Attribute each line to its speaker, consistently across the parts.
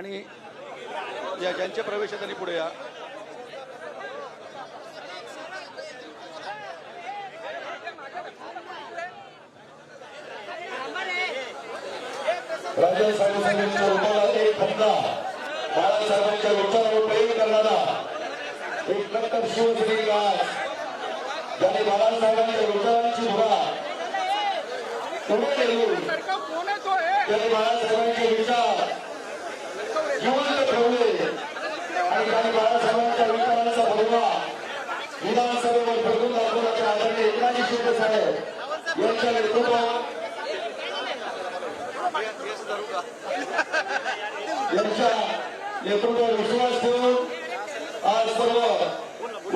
Speaker 1: आणि ज्यांचे प्रवेश आहेत त्यांनी पुढे या.
Speaker 2: राजसाहेबांच्या रूपाला एक फटका, बाळासाहेबांच्या विचारावर प्रेम करणारा एक कट्टर शिवसैनिक ज्याने बाळासाहेबांच्या विचारांची धुरा पुढे नेली, त्याने बाळासाहेबांचे विचार जिवंत ठेवले आणि त्याने बाळासाहेबांच्या विचारांचा भगवा विधानसभेवर फेकून दाखवला. त्या आदरणीय एकनाथजी शिंदे साहेब यांच्या नेतृत्वात यांच्या नेतृत्वावर विश्वास ठेवून आज सर्व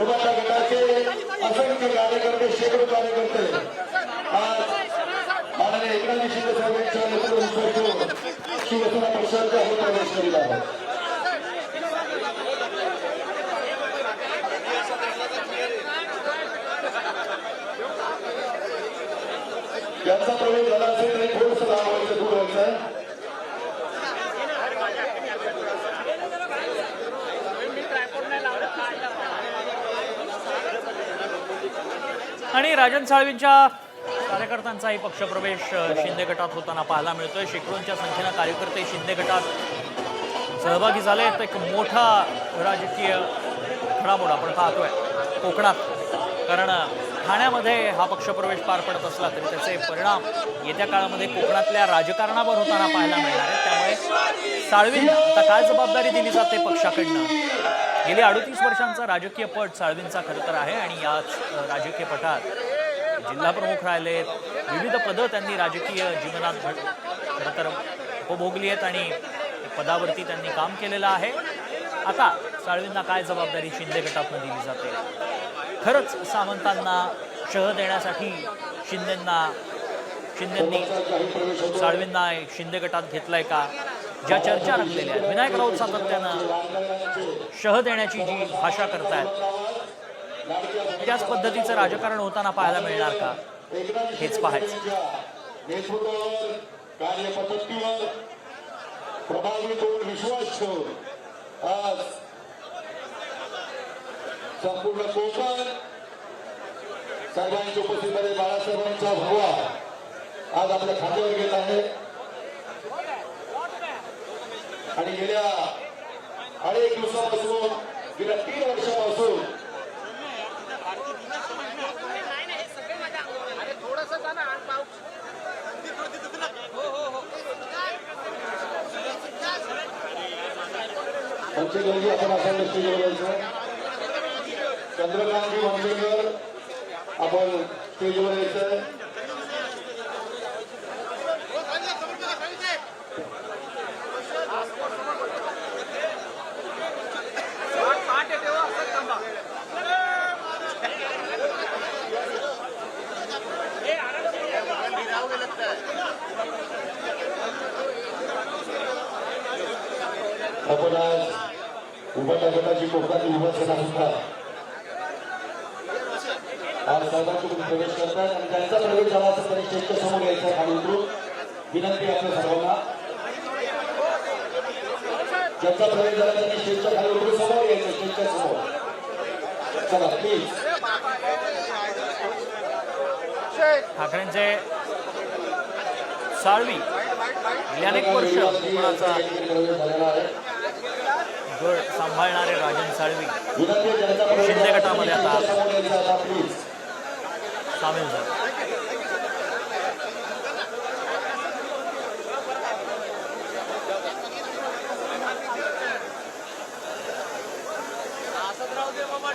Speaker 2: उभाटा गटाचे असंख्य कार्यकर्ते, शेकडो कार्यकर्ते आज माननीय एकनाथजी शिंदे साहेब यांच्या नेतृत्वावर विश्वास ठेवून शिवसेना पक्षाचा हे प्रवेश करीत आहेत. यांचा प्रवेश झाला असेल तरी थोडंसं लावायचं, दूर व्हायचं.
Speaker 3: आणि राजन साळवींच्या कार्यकर्त्यांचाही पक्षप्रवेश शिंदे गटात होताना पाहायला मिळतोय. शेकडोंच्या संख्येनं कार्यकर्ते शिंदे गटात सहभागी झाले. एक मोठा राजकीय घडामोड आपण पाहतोय कोकणात, कारण ठाण्यामध्ये हा पक्षप्रवेश पार पडत असला तरी त्याचे परिणाम येत्या काळामध्ये कोकणातल्या राजकारणावर होताना पाहायला मिळणार आहेत. त्यामुळे साळवींना आता काय जबाबदारी दिली जाते पक्षाकडनं. गेली 38 वर्षांचा राजकीय पट साळवींचा खरं तर आहे आणि याच राजकीय पटात जिल्हा प्रमुख राहिले, विविध पदं त्यांनी राजकीय जीवनात खरं तर उपभोगली आहेत आणि पदावरती त्यांनी काम केलेलं आहे. आता साळवींना काय जबाबदारी शिंदे गटातून दिली जाते. खरंच सामंतांना शह देण्यासाठी शिंदेंनी साळवींना शिंदे गटात घेतलंय का, ज्या चर्चा रंगलेल्या आहेत. विनायक राऊत सातत्यानं शह देण्याची जी भाषा करतायत त्याच पद्धतीचं राजकारण होताना पाहायला मिळणार का, हेच पाहायचं.
Speaker 2: आज संपूर्ण कोकण साहेबांच्या उपस्थितीमध्ये बाळासाहेबांचा भगवा आज आपल्या खात्यावर घेत आहे. आणि गेल्या अनेक दिवसापासून, गेल्या 3 वर्षापासून मंचेकरजी आपण असं स्टेजवर यायचं. चंद्रकांतजी मंचेकर आपण स्टेजवर यायचं. आपण आज उभाटा गटाची कोकणातील विभागना सुद्धा आज साहेबांकडून प्रवेश करतात आणि त्यांचा प्रवेश झाला असेल तरी स्टेजच्या समोर यायचा. खाली उतरून विनंती आपल्या सर्वांना, ज्यांचा प्रवेश झाला त्यांनी स्टेजच्या खाली उतरून समोर यायचं, स्टेजच्या समोर. चला प्लीज.
Speaker 3: ठाकरेंचे साळवी अनेक वर्ष कोकणाचा गड सांभाळणारे राजन साळवी शिंदे गटामध्ये आता सामील झाले.
Speaker 4: असं राहू दे बाबा.